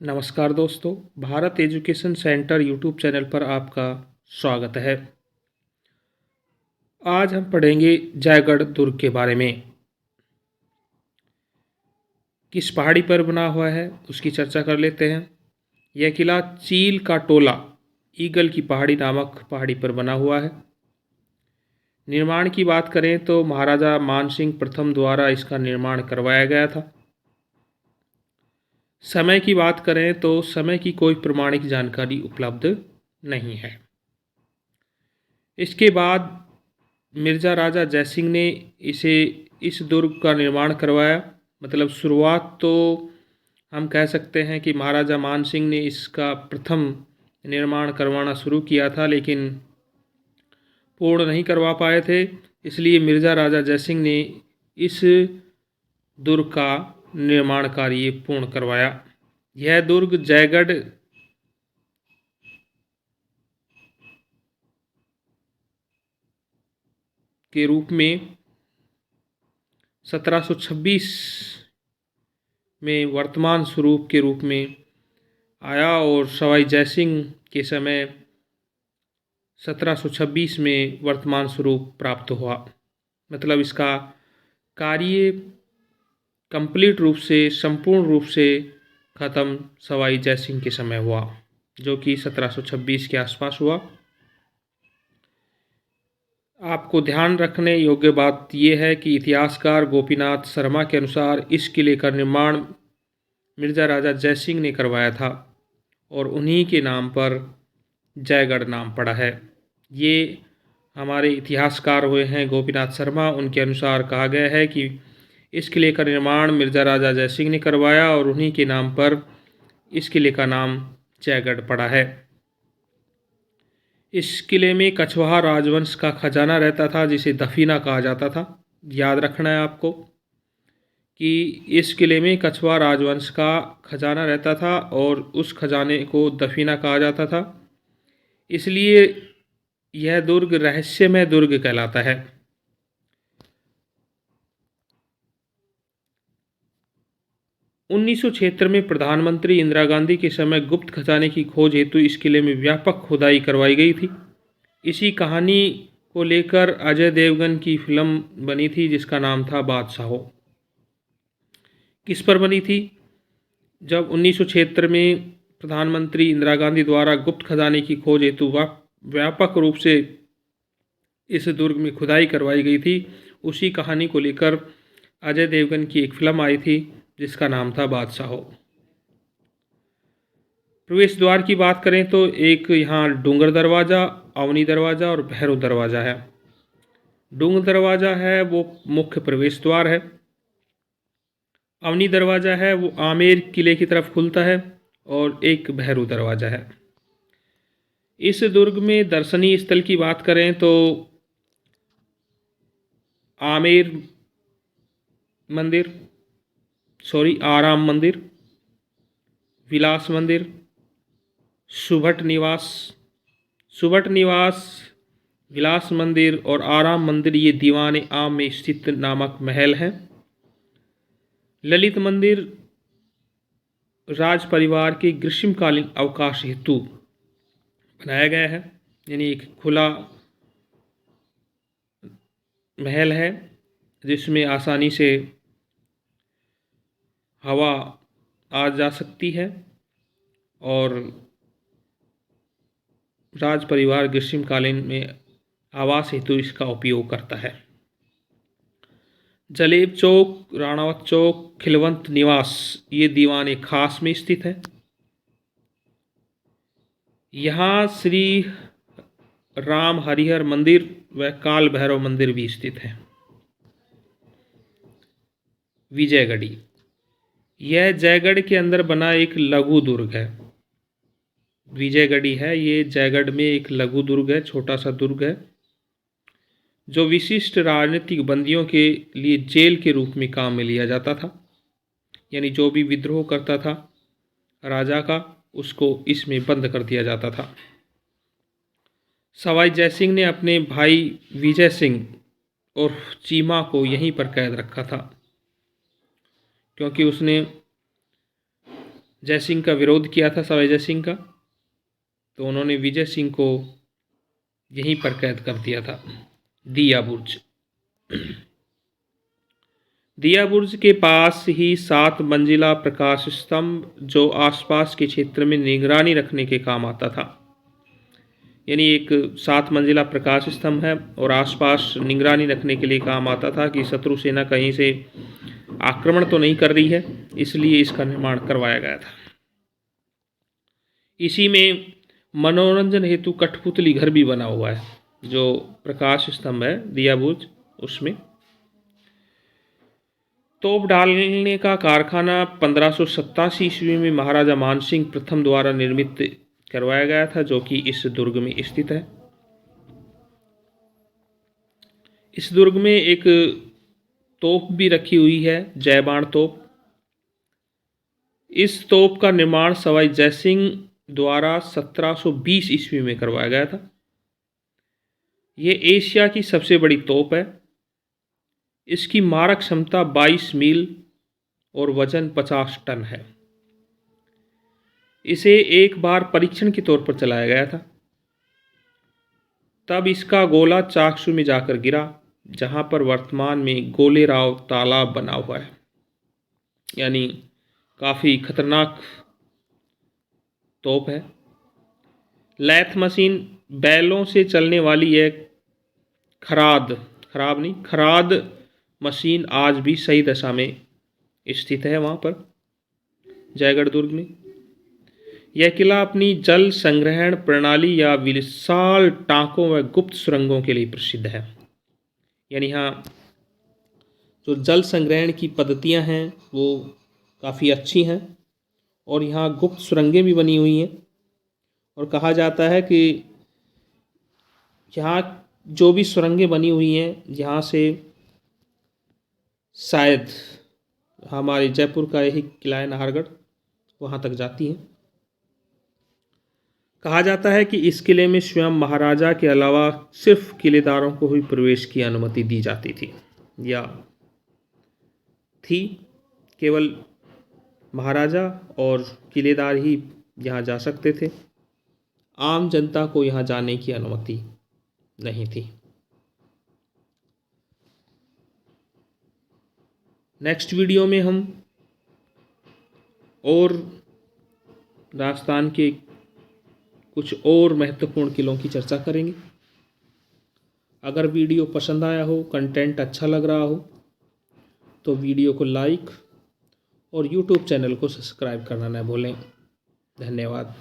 नमस्कार दोस्तों, Bharat education centre YouTube channel पर आपका स्वागत है। आज हम पढ़ेंगे जयगढ़ दुर्ग के बारे में। किस पहाड़ी पर बना हुआ है उसकी चर्चा कर लेते हैं। यह किला चील का टोला ईगल की पहाड़ी नामक पहाड़ी पर बना हुआ है। निर्माण की बात करें तो महाराजा मानसिंह प्रथम द्वारा इसका निर्माण करवाया गया था। समय की बात करें तो समय की कोई प्रमाणिक जानकारी उपलब्ध नहीं है। इसके बाद मिर्ज़ा राजा जयसिंह ने इस दुर्ग का निर्माण करवाया। मतलब शुरुआत तो हम कह सकते हैं कि महाराजा मानसिंह ने इसका प्रथम निर्माण करवाना शुरू किया था, लेकिन पूर्ण नहीं करवा पाए थे। इसलिए मिर्ज़ा राजा जयसिंह ने इस दुर्ग का निर्माण कार्य पूर्ण करवाया। यह दुर्ग जयगढ़ के रूप में 1726 में वर्तमान स्वरूप के रूप में आया और सवाई जयसिंह के समय 1726 में वर्तमान स्वरूप प्राप्त हुआ। मतलब इसका कार्य कंप्लीट रूप से, संपूर्ण रूप से ख़त्म सवाई जयसिंह के समय हुआ, जो कि 1726 के आसपास हुआ। आपको ध्यान रखने योग्य बात यह है कि इतिहासकार गोपीनाथ शर्मा के अनुसार इस किले का निर्माण मिर्ज़ा राजा जयसिंह ने करवाया था और उन्हीं के नाम पर जयगढ़ नाम पड़ा है। ये हमारे इतिहासकार हुए हैं गोपीनाथ शर्मा। उनके अनुसार कहा गया है कि इस किले का निर्माण मिर्ज़ा राजा जयसिंह ने करवाया और उन्हीं के नाम पर इस किले का नाम जयगढ़ पड़ा है। इस किले में कछवाहा राजवंश का खजाना रहता था, जिसे दफीना कहा जाता था। याद रखना है आपको कि इस किले में कछवाहा राजवंश का खजाना रहता था और उस खजाने को दफीना कहा जाता था। इसलिए यह दुर्ग रहस्यमय दुर्ग कहलाता है। 1976 में प्रधानमंत्री इंदिरा गांधी के समय गुप्त खजाने की खोज हेतु इस किले में व्यापक खुदाई करवाई गई थी। इसी कहानी को लेकर अजय देवगन की फिल्म बनी थी, जिसका नाम था बादशाहो। किस पर बनी थी? जब 1976 में प्रधानमंत्री इंदिरा गांधी द्वारा गुप्त खजाने की खोज हेतु व्यापक रूप से इस दुर्ग में खुदाई करवाई गई थी, उसी कहानी को लेकर अजय देवगन की एक फिल्म आई थी, जिसका नाम था बादशाहो। प्रवेश द्वार की बात करें तो एक यहाँ डूंगर दरवाज़ा, अवनी दरवाज़ा और भैरव दरवाज़ा है। डूंगर दरवाज़ा है वो मुख्य प्रवेश द्वार है। अवनी दरवाज़ा है वो आमेर किले की तरफ खुलता है और एक भैरव दरवाज़ा है। इस दुर्ग में दर्शनीय स्थल की बात करें तो आराम मंदिर, विलास मंदिर, सुभट निवास, विलास मंदिर और आराम मंदिर ये दीवान आम में स्थित नामक महल हैं। ललित मंदिर राज परिवार के ग्रीष्मकालीन अवकाश हेतु बनाया गया है, यानी एक खुला महल है जिसमें आसानी से हवा आ जा सकती है और राज परिवार ग्रीष्मकालीन में आवास हेतु इसका उपयोग करता है। जलेब चौक, राणावत चौक, खिलवंत निवास ये दीवान खास में स्थित है। यहाँ श्री राम हरिहर मंदिर व काल भैरव मंदिर भी स्थित है। विजयगढ़ी यह जयगढ़ के अंदर बना एक लघु दुर्ग है। विजयगढ़ी है ये जयगढ़ में एक लघु दुर्ग है, छोटा सा दुर्ग है, जो विशिष्ट राजनीतिक बंदियों के लिए जेल के रूप में काम में लिया जाता था। यानी जो भी विद्रोह करता था राजा का, उसको इसमें बंद कर दिया जाता था। सवाई जयसिंह ने अपने भाई विजय सिंह और चीमा को यहीं पर कैद रखा था, क्योंकि उसने जयसिंह का विरोध किया था, सवाई जयसिंह का, तो उन्होंने विजय सिंह को यहीं पर कैद कर दिया था, दिया बुर्ज। दिया बुर्ज के पास ही 7 मंजिला प्रकाश स्तंभ, जो आसपास के क्षेत्र में निगरानी रखने के काम आता था। यानी एक 7 मंजिला प्रकाश स्तंभ है और आसपास निगरानी रखने के लिए काम आता था कि शत्रु सेना कहीं से आक्रमण तो नहीं कर रही है, इसलिए इसका निर्माण करवाया गया था। इसी में मनोरंजन हेतु कठपुतली घर भी बना हुआ है, जो प्रकाश स्तंभ है दिया बुर्ज उसमें। तोप डालने का कारखाना 1587 ईस्वी में महाराजा मानसिंह प्रथम द्वारा निर्मित करवाया गया था, जो कि इस दुर्ग में स्थित है। इस दुर्ग में एक तोप भी रखी हुई है, जयबाण तोप। इस तोप का निर्माण सवाई जयसिंह द्वारा 1720 ईस्वी में करवाया गया था। ये एशिया की सबसे बड़ी तोप है। इसकी मारक क्षमता 22 मील और वजन 50 टन है। इसे एक बार परीक्षण के तौर पर चलाया गया था, तब इसका गोला चाकसू में जाकर गिरा, जहां पर वर्तमान में गोलेराव तालाब बना हुआ है। यानी काफ़ी खतरनाक तोप है। लैथ मशीन, बैलों से चलने वाली एक खराद मशीन आज भी सही दशा में स्थित है वहाँ पर जयगढ़ दुर्ग में। यह किला अपनी जल संग्रहण प्रणाली या विशाल टाँकों व गुप्त सुरंगों के लिए प्रसिद्ध है। यानी यहाँ जो जल संग्रहण की पद्धतियाँ हैं वो काफ़ी अच्छी हैं और यहाँ गुप्त सुरंगें भी बनी हुई हैं। और कहा जाता है कि यहाँ जो भी सुरंगें बनी हुई हैं, यहाँ से शायद हमारे जयपुर का यही किला है नाहरगढ़, वहाँ तक जाती हैं। कहा जाता है कि इस किले में स्वयं महाराजा के अलावा सिर्फ किलेदारों को ही प्रवेश की अनुमति दी जाती थी, या थी। केवल महाराजा और किलेदार ही यहाँ जा सकते थे, आम जनता को यहाँ जाने की अनुमति नहीं थी। नेक्स्ट वीडियो में हम और राजस्थान के कुछ और महत्वपूर्ण किलों की चर्चा करेंगे। अगर वीडियो पसंद आया हो, कंटेंट अच्छा लग रहा हो, तो वीडियो को लाइक और यूट्यूब चैनल को सब्सक्राइब करना न भूलें। धन्यवाद।